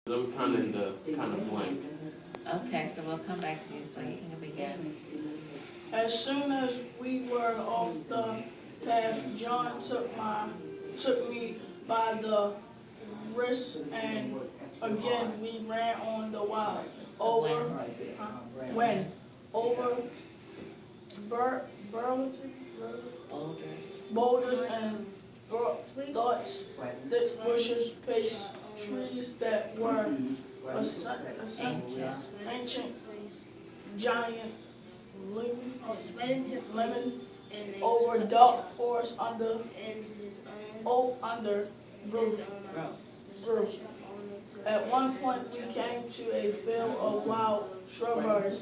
I'm kind of blank. Okay, so we'll come back to you so you can begin. As soon as we were off the path, John took me by the wrist, and again we ran on the wild over boulders and thoughts, thick bushes, paced trees that were ancient giant lemon over dark forest under roof. At one point we came to a field of wild strawberries.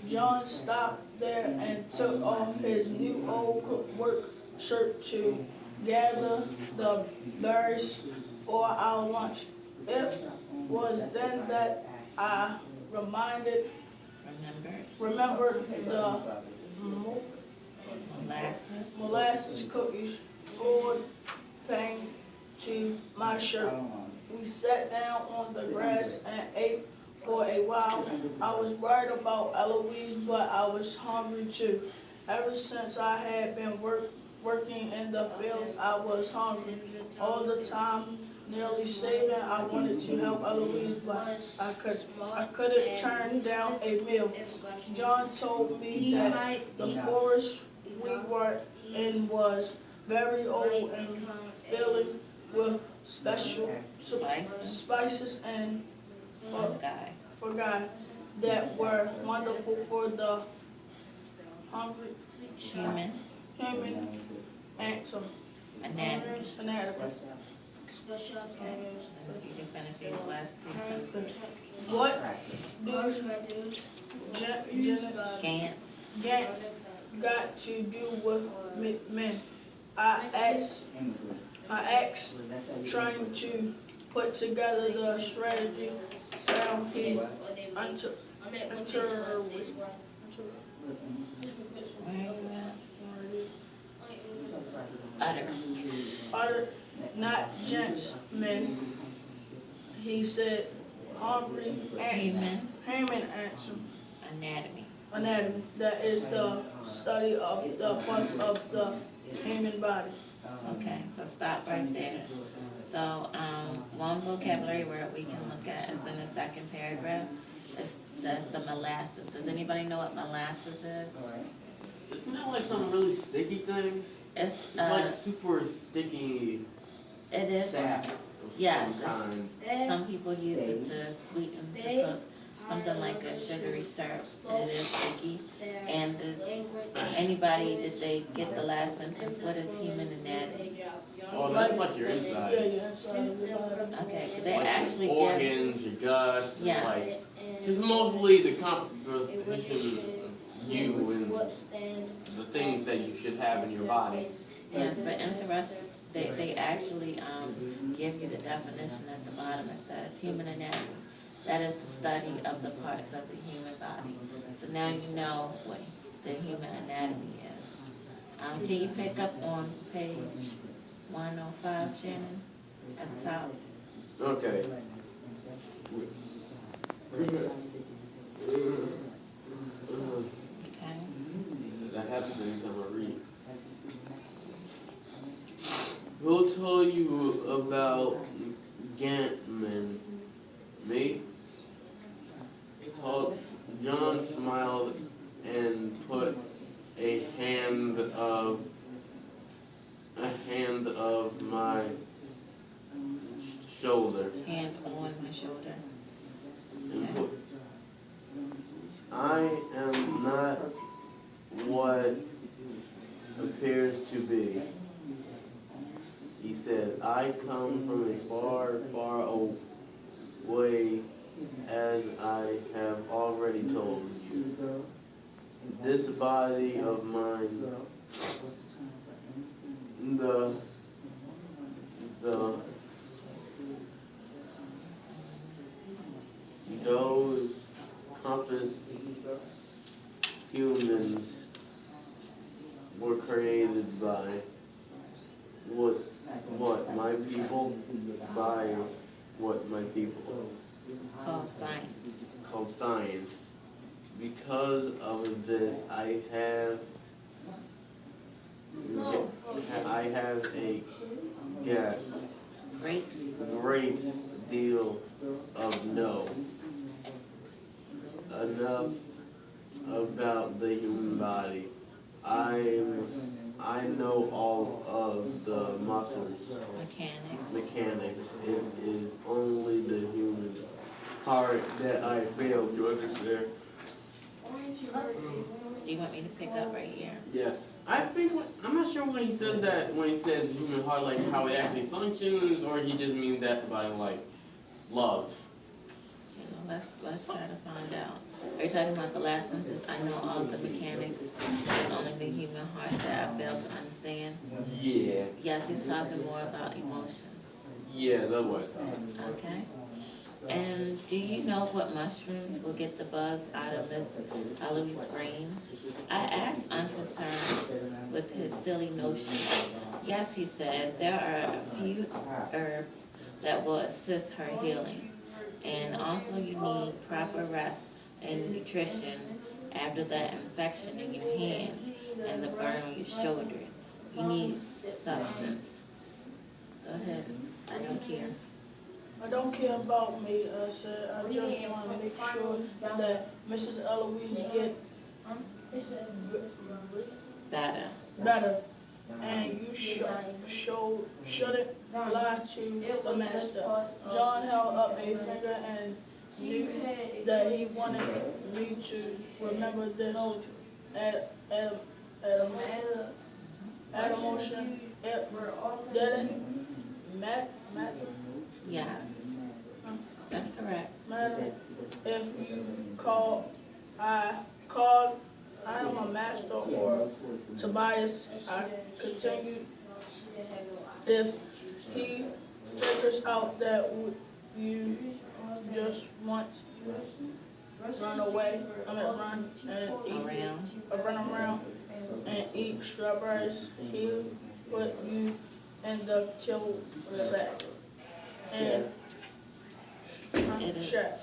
John stopped there and took off his new old work shirt to gather the berries for our lunch. It was then that I remembered the molasses cookies poured pain to my shirt. We sat down on the grass and ate for a while. I was worried about Eloise, but I was hungry too. Ever since I had been working in the fields, I was hungry all the time, nearly saving. I wanted to help Eloise, but I couldn't turn down a meal. John told me that the forest we were in was very old and filled with special spices and fungi that were wonderful for the hungry human anatomy. You can finish these last two sentences. What do Gants got to do with men? I asked, trying to put together the strategy. So he utter, not gents, men. He said, hungry ants. Human ants. Anatomy. That is the study of the parts of the human body. Okay, so stop right there. So one vocabulary word we can look at is in the second paragraph. It says the molasses. Does anybody know what molasses is? Isn't that like some really sticky thing? It's like super sticky. It is. Sap. Yes. Some people use it to sweeten to cook something like a sugary syrup. It is sticky. And anybody, did they get the last sentence? What is human anatomy? Oh, that's like your inside. Okay, they like actually your organs, your guts, yes. like just mostly the composition of you and the things that you should have in your body. Yes, but interesting. They actually give you the definition at the bottom. It says human anatomy. That is the study of the parts of the human body. So now you know what the human anatomy is. Can you pick up on page 105, Shannon, at the top? Okay. Okay. That happens anytime I read. Who'll tell you about Gantman? Me? John smiled and put a hand of my shoulder. Hand on my shoulder. And put, I am not what appears to be. He said, I come from a far, far away, as I have already told you. This body of mine, those compass humans were created by what my people, by what my people. called science. called science. Because of this, I have a great deal of know enough about the human body. I know all of the muscles, mechanics. It is only the human heart that I fail to understand. Do you want me to pick up right here? Yeah. I think, I'm not sure when he says that, when he says human heart, like how it actually functions, or he just means that by like love. You know, let's try to find out. Are you talking about the last sentence? I know all the mechanics. It's only the human heart that I fail to understand. Yeah. Yes, he's talking more about emotions. Yeah, that was. Okay. And do you know what mushrooms will get the bugs out of Miss Eloise's brain? I asked unconcerned with his silly notion. Yes, he said, there are a few herbs that will assist her healing. And also you need proper rest and nutrition after that infection in your hand and the burn on your shoulder. You need substance. Go ahead. I don't care. I don't care about me, I said. I just want to make sure that Mrs. Eloise get better. And you shouldn't lie to the minister. John held up a finger and knew that he wanted me to remember this at a motion. Yes, that's correct. Madam, if you I am a master or Tobias, I continued. If he figures out that you just want run around and eat strawberries, he'll put you in the kill sack. And shack.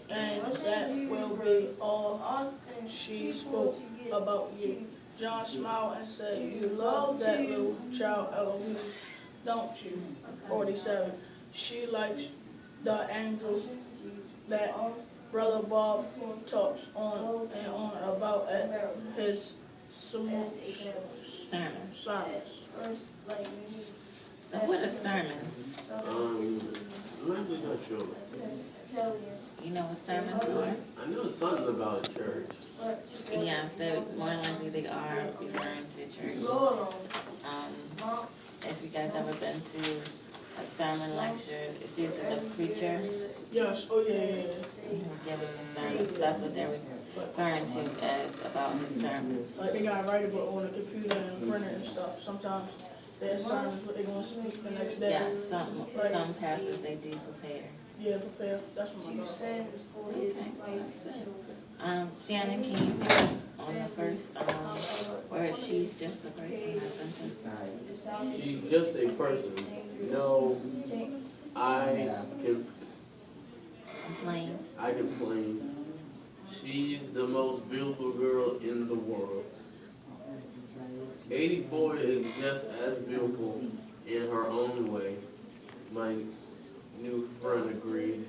And that will be all she spoke about you. John smiled and said, you love that little child Eloise, don't you? 47. She likes the angels that Brother Bob talks on and on about at his sermons. So what are sermons? I'm actually not sure. You know what sermons are? I know something about a church. Yes, more likely they are referring to church. If you guys ever been to a sermon lecture, it's usually the preacher. Yes, oh yeah. Giving the sermons. That's what they're referring to as about his sermons. Like they got write it on the computer and printer and stuff. Sometimes their sermons what they're going to speak the next day. Yeah, some pastors they do prepare. Yeah, prepare. That's what my said. Okay. Shannon, can you pick up on the first where she's just a person in the sentence? She's just a person. No, I complain. She's the most beautiful girl in the world. 84 is just as beautiful in her own way. My new friend agreed.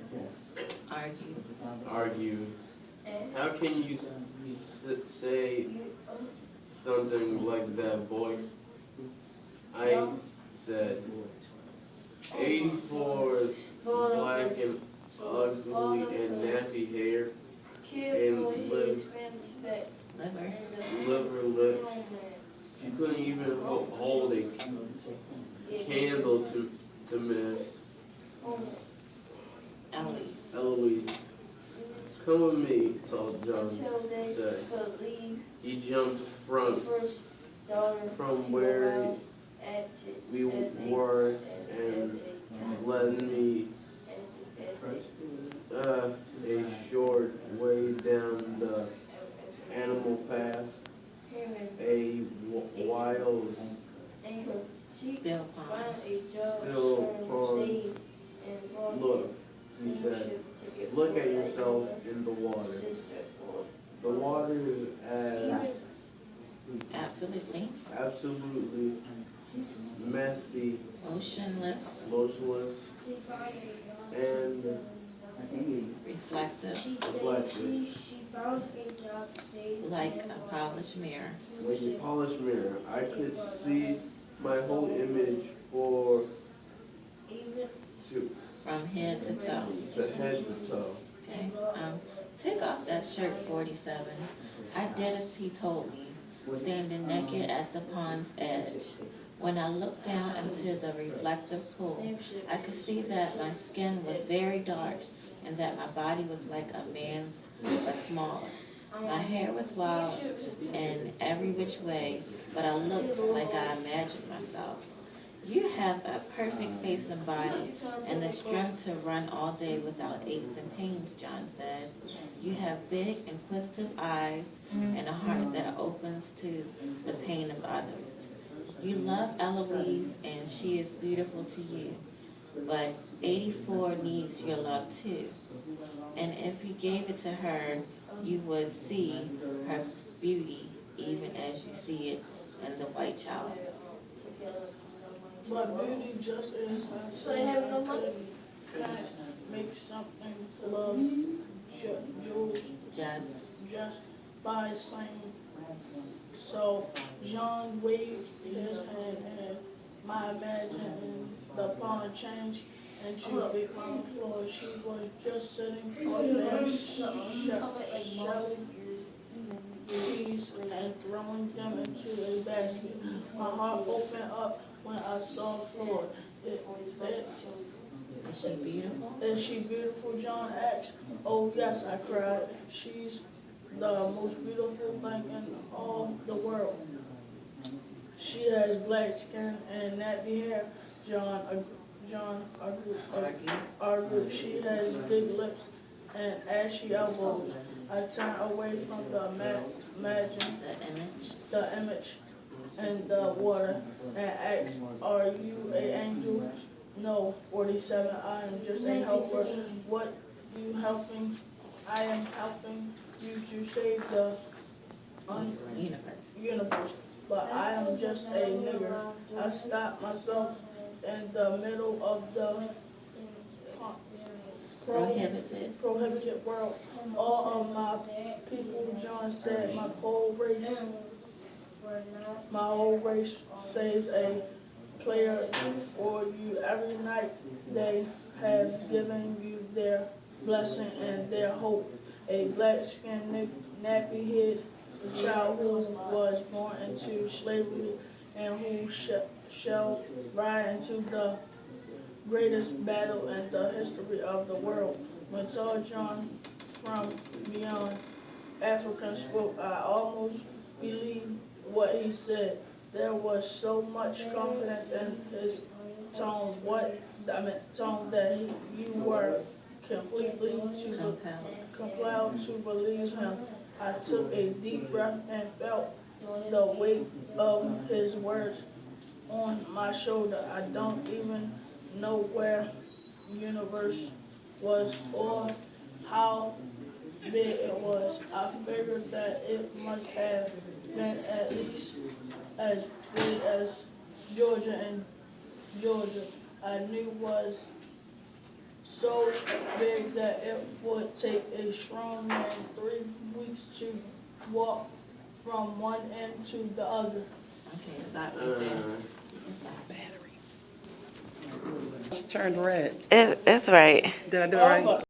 Argued. How can you say something like that, boy? I said, 84 is black and ugly and nappy hair and liver lips. She couldn't even hold a candle to Miss Eloise. Come with me, told John said. He jumped from where we were and led me a short way down the animal path. A wild still pond. Look, he said, look at yourself in the water. The water is Absolutely. absolutely messy, Motionless, and reflective, like a polished mirror. like a polished mirror. I could see my whole image From head to toe. head to toe. Okay. Take off that shirt 47. I did as he told me, standing naked at the pond's edge. When I looked down into the reflective pool, I could see that my skin was very dark and that my body was like a man's but smaller. My hair was wild in every which way, but I looked like I imagined myself. You have a perfect face and body, and the strength to run all day without aches and pains, John said. You have big, inquisitive eyes and a heart that opens to the pain of others. You love Eloise, and she is beautiful to you, but 84 needs your love too. And if you gave it to her, you would see her beauty even as you see it in the white child. But beauty just is so they have no money. Can't make something love just by saying. So John waved his hand and my imagining the pond changed into a big round floor. She was just sitting on there shouting keys and throwing them into a basket. My heart opened up when I saw the floor. Is she beautiful? Is she beautiful? John asked. Oh yes, I cried. She's the most beautiful thing in all the world. She has black skin and nappy hair. John argued. She has big lips and ashy elbows. I turned away from the image in the water and asked, "Are you an angel?" No, 47. I am just a helper. What you helping? I am helping you to save the universe. But I am just a nigger. I stopped myself in the middle of the prohibited world. All of my people, John said, my whole race saves a player for you. Every night they have given you their blessing and their hope. A black-skinned, nappy-headed child who was born into slavery and who shall ride into the greatest battle in the history of the world. When tall John from beyond Africa spoke, I almost believed what he said. There was so much confidence in his tone. Tone that you were completely compelled to believe him. I took a deep breath and felt the weight of his words on my shoulder. I don't even know where the universe was or how big it was. I figured that it must have been at least as big as Georgia, and Georgia I knew was so big that it would take a strong man 3 weeks to walk from one end to the other. Okay, stop right there. It's turned red. It's right. Did I do it right?